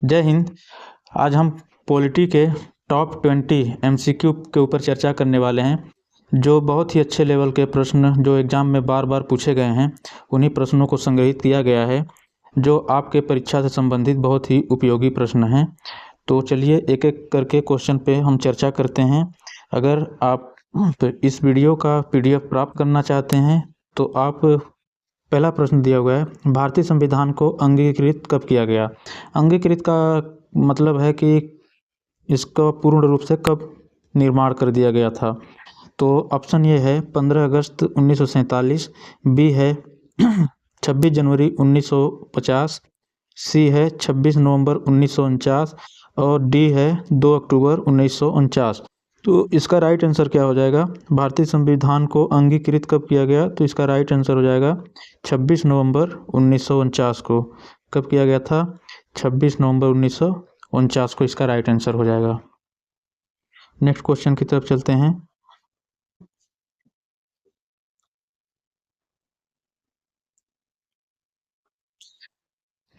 जय हिंद। आज हम पॉलिटी के टॉप 20 एमसीक्यू के ऊपर चर्चा करने वाले हैं। जो बहुत ही अच्छे लेवल के प्रश्न जो एग्ज़ाम में बार बार पूछे गए हैं, उन्हीं प्रश्नों को संग्रहित किया गया है, जो आपके परीक्षा से संबंधित बहुत ही उपयोगी प्रश्न हैं। तो चलिए एक एक करके क्वेश्चन पे हम चर्चा करते हैं। अगर आप इस वीडियो का PDF प्राप्त करना चाहते हैं तो आप पहला प्रश्न दिया हुआ है, भारतीय संविधान को अंगीकृत कब किया गया। अंगीकृत का मतलब है कि इसका पूर्ण रूप से कब निर्माण कर दिया गया था। तो ऑप्शन ये है 15 अगस्त 1947, बी है 26 जनवरी 1950, सी है 26 नवंबर 1949 और डी है 2 अक्टूबर 1949। तो इसका राइट आंसर क्या हो जाएगा? भारतीय संविधान को अंगीकृत कब किया गया? तो इसका राइट आंसर हो जाएगा 26 नवंबर 1949 को। कब किया गया था? 26 नवंबर 1949 को इसका राइट आंसर हो जाएगा। नेक्स्ट क्वेश्चन की तरफ चलते हैं।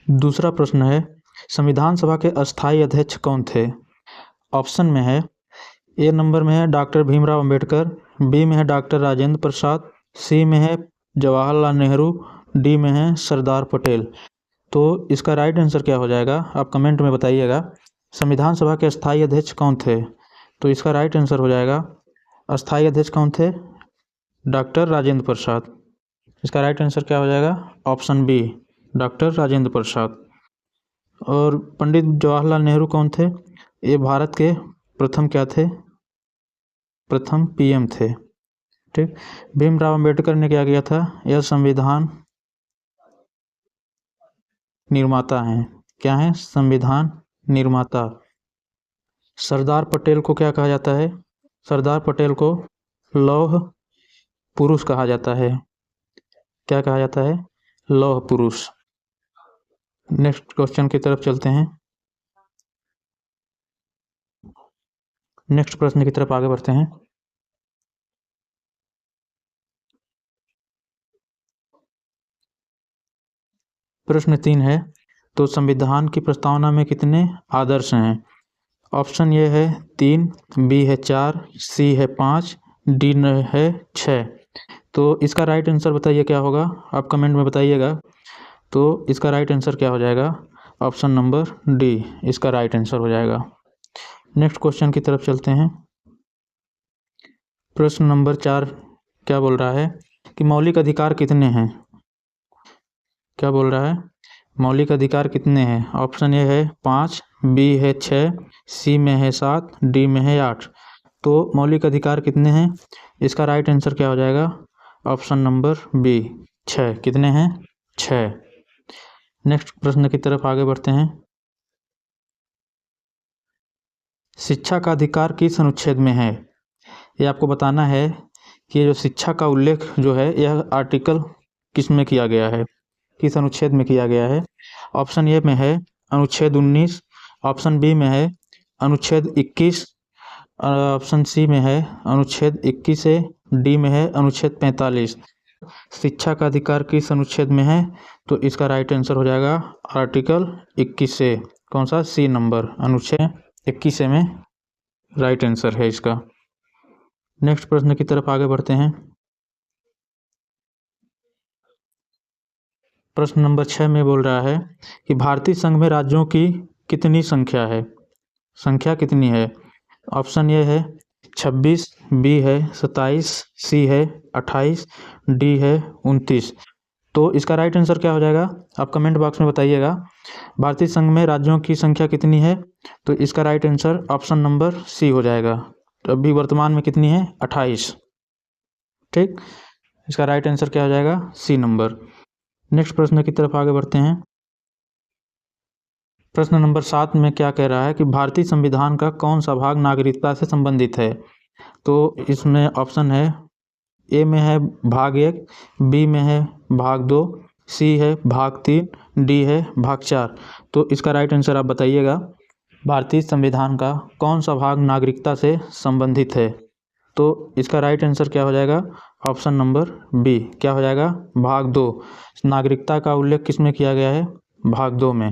दूसरा प्रश्न है, संविधान सभा के अस्थायी अध्यक्ष कौन थे? ऑप्शन में है, ए नंबर में है डॉक्टर भीमराव अंबेडकर, बी में है डॉक्टर राजेंद्र प्रसाद, सी में है जवाहरलाल नेहरू, डी में है सरदार पटेल। तो इसका राइट आंसर क्या हो जाएगा? आप कमेंट में बताइएगा। संविधान सभा के अस्थायी अध्यक्ष कौन थे? तो इसका राइट आंसर हो जाएगा, अस्थायी अध्यक्ष कौन थे? डॉक्टर राजेंद्र प्रसाद। इसका राइट आंसर क्या हो जाएगा? Option B, doctor Rajendra Prasad. और पंडित जवाहरलाल नेहरू कौन थे? ये भारत के प्रथम क्या थे? प्रथम PM थे। ठीक। भीमराव अंबेडकर ने क्या किया था? यह संविधान निर्माता हैं। क्या है? संविधान निर्माता। सरदार पटेल को क्या कहा जाता है? सरदार पटेल को लौह पुरुष कहा जाता है। क्या कहा जाता है? लौह पुरुष। नेक्स्ट क्वेश्चन की तरफ चलते हैं। नेक्स्ट प्रश्न की तरफ आगे बढ़ते हैं। प्रश्न 3 है, तो संविधान की प्रस्तावना में कितने आदर्श हैं? ऑप्शन ये है 3, बी है 4, सी है 5, डी है 6। तो इसका राइट आंसर बताइए क्या होगा? आप कमेंट में बताइएगा। तो इसका राइट आंसर क्या हो जाएगा? ऑप्शन नंबर डी इसका राइट आंसर हो जाएगा। नेक्स्ट क्वेश्चन की तरफ चलते हैं। प्रश्न नंबर 4 क्या बोल रहा है कि मौलिक अधिकार कितने हैं? क्या बोल रहा है? मौलिक अधिकार कितने हैं? ऑप्शन ए है 5, बी है 6, सी में है 7, डी में है 8। तो मौलिक अधिकार कितने हैं? इसका राइट आंसर क्या हो जाएगा? Option number B 6। कितने हैं? 6। नेक्स्ट प्रश्न की तरफ आगे बढ़ते हैं। शिक्षा का अधिकार किस अनुच्छेद में है? ये आपको बताना है कि जो शिक्षा का उल्लेख जो है यह आर्टिकल किस में किया गया है, किस अनुच्छेद में किया गया है। ऑप्शन ए में है अनुच्छेद 19, ऑप्शन बी में है अनुच्छेद 21, ऑप्शन सी में है अनुच्छेद 21 से, डी में है अनुच्छेद 45। शिक्षा का अधिकार किस अनुच्छेद में है? तो इसका राइट आंसर हो जाएगा आर्टिकल 21 से। कौन सा? सी नंबर, अनुच्छेद 21 में राइट आंसर है इसका। नेक्स्ट प्रश्न की तरफ आगे बढ़ते हैं। प्रश्न नंबर 6 में बोल रहा है कि भारतीय संघ में राज्यों की कितनी संख्या है? संख्या कितनी है? ऑप्शन ए है 26, बी है 27, सी है 28, डी है 29। तो इसका राइट आंसर क्या हो जाएगा? आप कमेंट बॉक्स में बताइएगा। भारतीय संघ में राज्यों की संख्या कितनी है? तो इसका right answer option number C हो जाएगा। तो अभी वर्तमान में कितनी है? 28। ठीक। इसका राइट आंसर क्या हो जाएगा? सी नंबर। नेक्स्ट प्रश्न की तरफ आगे बढ़ते हैं। प्रश्न नंबर 7 में क्या कह रहा है कि भारतीय संविधान का कौन सा भाग नागरिकता से संबंधित है? तो इसमें ऑप्शन है, ए में है भाग 1, बी में है भाग 2, सी है भाग 3, डी है भाग 4। तो इसका राइट आंसर आप बताइएगा। भारतीय संविधान का कौन सा भाग नागरिकता से संबंधित है? तो इसका राइट आंसर क्या हो जाएगा? Option number B. क्या हो जाएगा? भाग 2। नागरिकता का उल्लेख किस में किया गया है? भाग 2 में।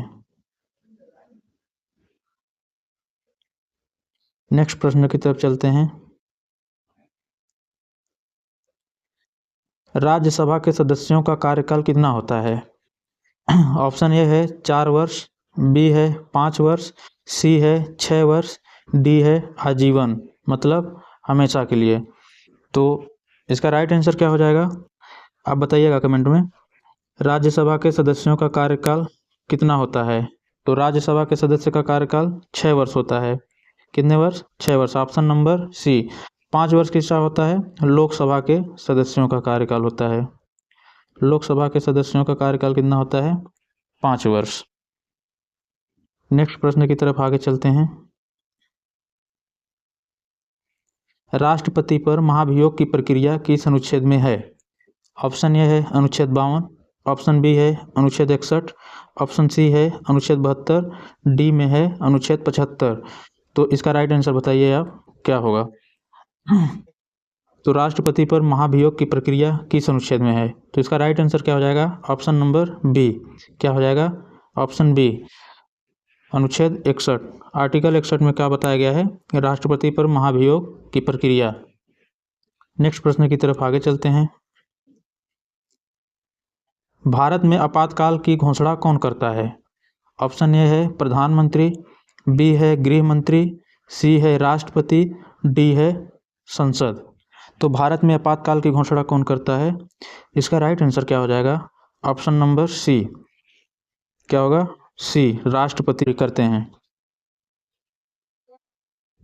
नेक्स्ट प्रश्न की तरफ चलते हैं। राज्यसभा के सदस्यों का कार्यकाल कितना होता है? ऑप्शन ए है 4 वर्ष, बी है 5 वर्ष, सी है 6 वर्ष, डी है आजीवन, मतलब हमेशा के लिए। तो इसका राइट आंसर क्या हो जाएगा, आप बताइएगा कमेंट में। राज्यसभा के सदस्यों का कार्यकाल कितना होता है? तो राज्यसभा के सदस्य का कार्यकाल 6 वर्ष होता है। कितने वर्ष? 6 वर्ष। ऑप्शन नंबर सी। 5 वर्ष किसका होता है? लोकसभा के सदस्यों का कार्यकाल होता है। लोकसभा के सदस्यों का कार्यकाल कितना होता है? 5 वर्ष। नेक्स्ट प्रश्न की तरफ आगे चलते हैं। राष्ट्रपति पर महाभियोग की प्रक्रिया किस अनुच्छेद में है? ऑप्शन ए है अनुच्छेद 52, ऑप्शन बी है अनुच्छेद 61, ऑप्शन सी है अनुच्छेद 72, डी में है अनुच्छेद 75। तो इसका राइट आंसर बताइए आप, क्या होगा? तो राष्ट्रपति पर महाभियोग की प्रक्रिया किस अनुच्छेद में है? तो इसका राइट आंसर क्या हो जाएगा? Option number B. क्या हो जाएगा? ऑप्शन बी, अनुच्छेद 61। आर्टिकल 61 में क्या बताया गया है? राष्ट्रपति पर महाभियोग की प्रक्रिया। नेक्स्ट प्रश्न की तरफ आगे चलते हैं। भारत में आपातकाल की घोषणा कौन करता है? ऑप्शन ए है प्रधानमंत्री, बी है गृह मंत्री, सी है राष्ट्रपति, डी है संसद। तो भारत में आपातकाल की घोषणा कौन करता है? इसका राइट आंसर क्या हो जाएगा? Option number C. क्या होगा? सी, राष्ट्रपति करते हैं।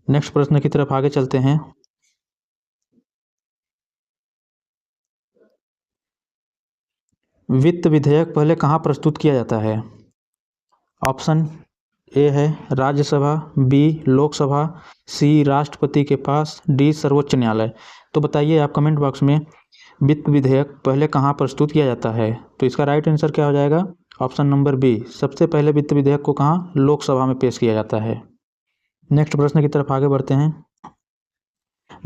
नेक्स्ट प्रश्न की तरफ आगे चलते हैं। वित्त विधेयक पहले कहाँ प्रस्तुत किया जाता है? ऑप्शन ए है राज्यसभा, बी लोकसभा, सी राष्ट्रपति के पास, डी सर्वोच्च न्यायालय। तो बताइए आप कमेंट बॉक्स में, वित्त विधेयक पहले कहाँ प्रस्तुत किया जाता है? तो इसका राइट आंसर क्या हो जाएगा? Option number B. सबसे पहले वित्त विधेयक को कहाँ? लोकसभा में पेश किया जाता है। नेक्स्ट प्रश्न की तरफ आगे बढ़ते हैं।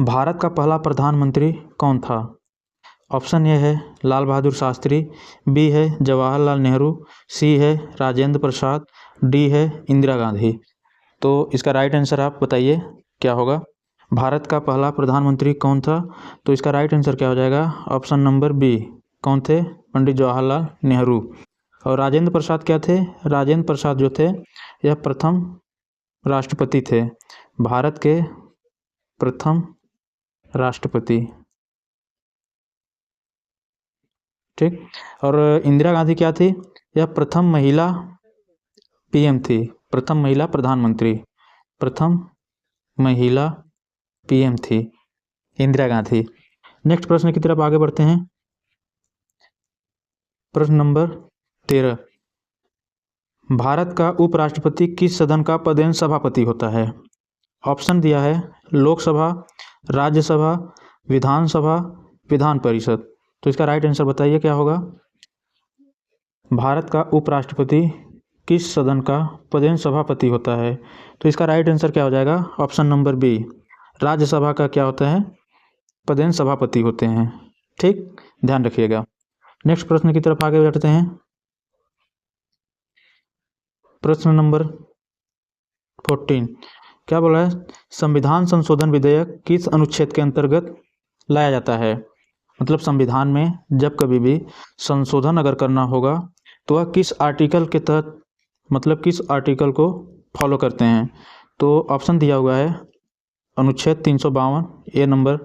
भारत का पहला प्रधानमंत्री कौन था? ऑप्शन ए है लाल बहादुर शास्त्री, बी है जवाहरलाल नेहरू, सी है राजेंद्र प्रसाद, डी है इंदिरा गांधी। तो इसका राइट आंसर आप बताइए, क्या होगा? भारत का पहला प्रधानमंत्री कौन था? तो इसका राइट आंसर क्या हो जाएगा? Option number B. कौन थे? पंडित जवाहरलाल नेहरू। और राजेंद्र प्रसाद क्या थे? राजेंद्र प्रसाद जो थे, यह प्रथम राष्ट्रपति थे, भारत के प्रथम राष्ट्रपति। ठीक। और इंदिरा गांधी क्या थी? यह प्रथम महिला पीएम थी, प्रथम महिला प्रधानमंत्री, प्रथम महिला पीएम थी इंदिरा गांधी। नेक्स्ट प्रश्न की तरफ आगे बढ़ते हैं। प्रश्न नंबर 13। भारत का उपराष्ट्रपति किस सदन का पदेन सभापति होता है? ऑप्शन दिया है लोकसभा, राज्यसभा, विधानसभा, विधान परिषद। तो इसका राइट आंसर बताइए, क्या होगा? भारत का उपराष्ट्रपति किस सदन का पदेन सभापति होता है? तो इसका राइट आंसर क्या हो जाएगा? Option number B. राज्यसभा का क्या होता है? पदेन सभापति होते हैं। ठीक, ध्यान रखिएगा। नेक्स्ट प्रश्न की तरफ आगे बढ़ते हैं। प्रश्न नंबर 14 क्या बोला है? संविधान संशोधन विधेयक किस अनुच्छेद के अंतर्गत लाया जाता है? मतलब संविधान में जब कभी भी संशोधन अगर करना होगा तो वह किस आर्टिकल के तहत, मतलब किस आर्टिकल को फॉलो करते हैं? तो ऑप्शन दिया हुआ है अनुच्छेद 352 ए नंबर,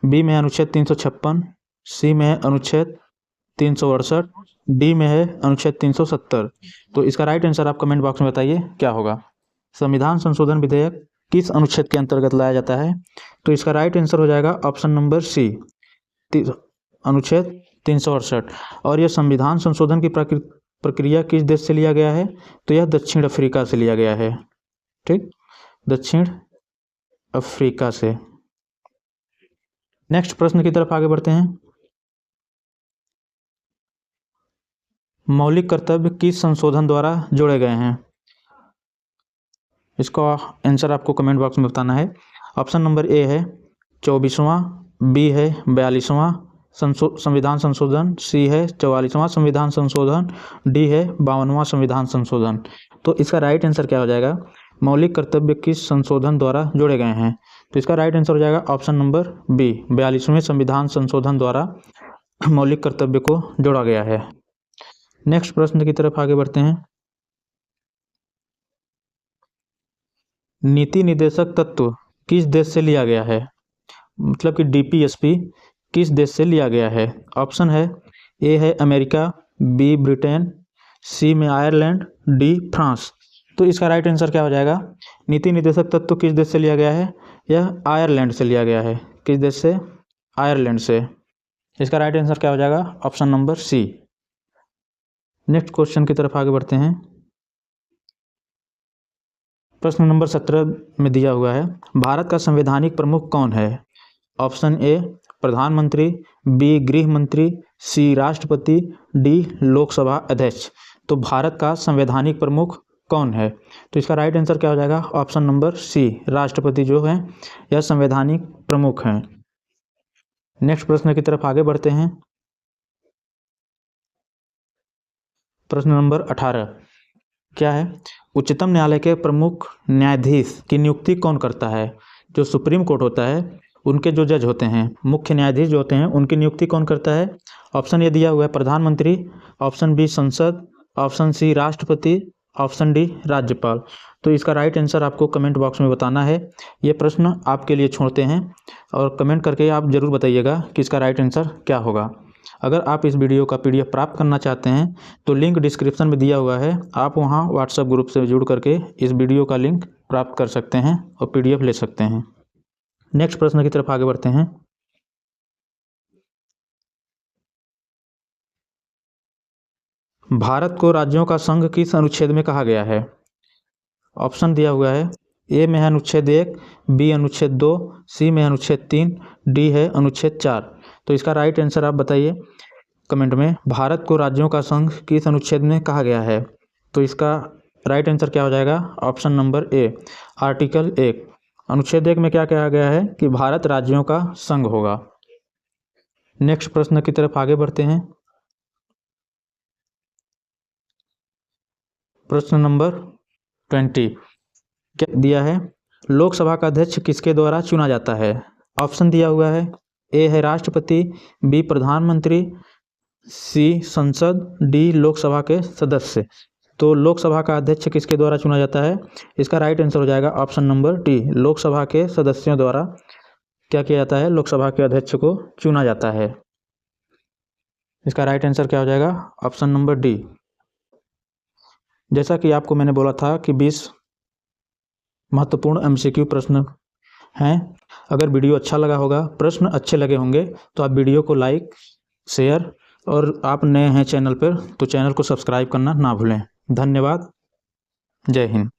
बी में अनुच्छेद 356, सी में है अनुच्छेद 368, डी में है अनुच्छेद 370। तो इसका राइट आंसर आप कमेंट बॉक्स में बताइए, क्या होगा? संविधान संशोधन विधेयक किस अनुच्छेद के अंतर्गत लाया जाता है? तो इसका राइट आंसर हो जाएगा ऑप्शन नंबर सी, अनुच्छेद 368। और यह संविधान संशोधन की प्रक्रिया किस देश से लिया गया है? तो यह दक्षिण अफ्रीका से लिया गया है। ठीक, दक्षिण अफ्रीका से। नेक्स्ट प्रश्न की तरफ आगे बढ़ते हैं। मौलिक कर्तव्य किस संशोधन द्वारा जोड़े गए हैं? इसका आंसर आपको कमेंट बॉक्स में बताना है। ऑप्शन नंबर ए है 24वां, बी है 42वां संविधान संशोधन, सी है 44वां संविधान संशोधन, डी है 52वां संविधान संशोधन। तो इसका राइट आंसर क्या हो जाएगा? मौलिक कर्तव्य किस संशोधन द्वारा जोड़े गए हैं? तो इसका राइट आंसर हो जाएगा ऑप्शन नंबर बी, 42वें संविधान संशोधन द्वारा मौलिक कर्तव्य को जोड़ा गया है। नेक्स्ट प्रश्न की तरफ आगे बढ़ते हैं। नीति निर्देशक तत्व किस देश से लिया गया है? मतलब कि डीपीएसपी किस देश से लिया गया है? ऑप्शन है ए है अमेरिका, बी ब्रिटेन, सी में आयरलैंड, डी फ्रांस। तो इसका राइट आंसर क्या हो जाएगा? नीति निर्देशक तत्व किस देश से लिया गया है? यह आयरलैंड से लिया गया है। किस देश से? आयरलैंड से। इसका राइट आंसर क्या हो जाएगा? Option number C. Next question की तरफ आगे बढ़ते हैं। प्रश्न नंबर 17 में दिया हुआ है, भारत का संवैधानिक प्रमुख कौन है? ऑप्शन ए प्रधानमंत्री, बी गृह मंत्री, सी राष्ट्रपति, डी लोकसभा अध्यक्ष। तो भारत का संवैधानिक प्रमुख कौन है? तो इसका राइट आंसर क्या हो जाएगा? ऑप्शन नंबर सी, राष्ट्रपति जो है यह संवैधानिक प्रमुख हैं। नेक्स्ट प्रश्न की तरफ आगे बढ़ते हैं। प्रश्न नंबर 18 क्या है? उच्चतम न्यायालय के प्रमुख न्यायाधीश की नियुक्ति कौन करता है? जो सुप्रीम कोर्ट होता है उनके जो जज होते हैं, मुख्य न्यायाधीश जो होते हैं, उनकी नियुक्ति कौन करता है? ऑप्शन ए दिया हुआ है प्रधानमंत्री, ऑप्शन बी संसद, ऑप्शन सी राष्ट्रपति, ऑप्शन डी राज्यपाल। तो इसका राइट आंसर आपको कमेंट बॉक्स में बताना है। ये प्रश्न आपके लिए छोड़ते हैं और कमेंट करके आप ज़रूर बताइएगा कि इसका राइट आंसर क्या होगा। अगर आप इस वीडियो का PDF प्राप्त करना चाहते हैं तो लिंक डिस्क्रिप्शन में दिया हुआ है, आप वहां व्हाट्सएप ग्रुप से जुड़ करके इस वीडियो का लिंक प्राप्त कर सकते हैं और PDF ले सकते हैं। नेक्स्ट प्रश्न की तरफ आगे बढ़ते हैं। भारत को राज्यों का संघ किस अनुच्छेद में कहा गया है? ऑप्शन दिया हुआ है, ए में है अनुच्छेद 1, बी अनुच्छेद 2, सी में अनुच्छेद 3, डी है अनुच्छेद 4। तो इसका राइट आंसर आप बताइए कमेंट में। भारत को राज्यों का संघ किस अनुच्छेद में कहा गया है? तो इसका राइट आंसर क्या हो जाएगा? Option number A, article 1। अनुच्छेद 1 में क्या कहा गया है कि भारत राज्यों का संघ होगा। नेक्स्ट प्रश्न की तरफ आगे बढ़ते हैं। प्रश्न नंबर 20 क्या दिया है? लोकसभा का अध्यक्ष किसके द्वारा चुना जाता है? ऑप्शन दिया हुआ है, ए है राष्ट्रपति, बी प्रधानमंत्री, सी संसद, डी लोकसभा के सदस्य। तो लोकसभा का अध्यक्ष किसके द्वारा चुना जाता है? इसका राइट आंसर हो जाएगा ऑप्शन नंबर डी, लोकसभा के सदस्यों द्वारा क्या किया जाता है? लोकसभा के अध्यक्ष को चुना जाता है। इसका राइट आंसर क्या हो जाएगा? Option number D. जैसा कि आपको मैंने बोला था कि 20 महत्वपूर्ण MCQ प्रश्न हैं। अगर वीडियो अच्छा लगा होगा, प्रश्न अच्छे लगे होंगे तो आप वीडियो को लाइक, शेयर और आप नए हैं चैनल पर तो चैनल को सब्सक्राइब करना ना भूलें। धन्यवाद। जय हिंद।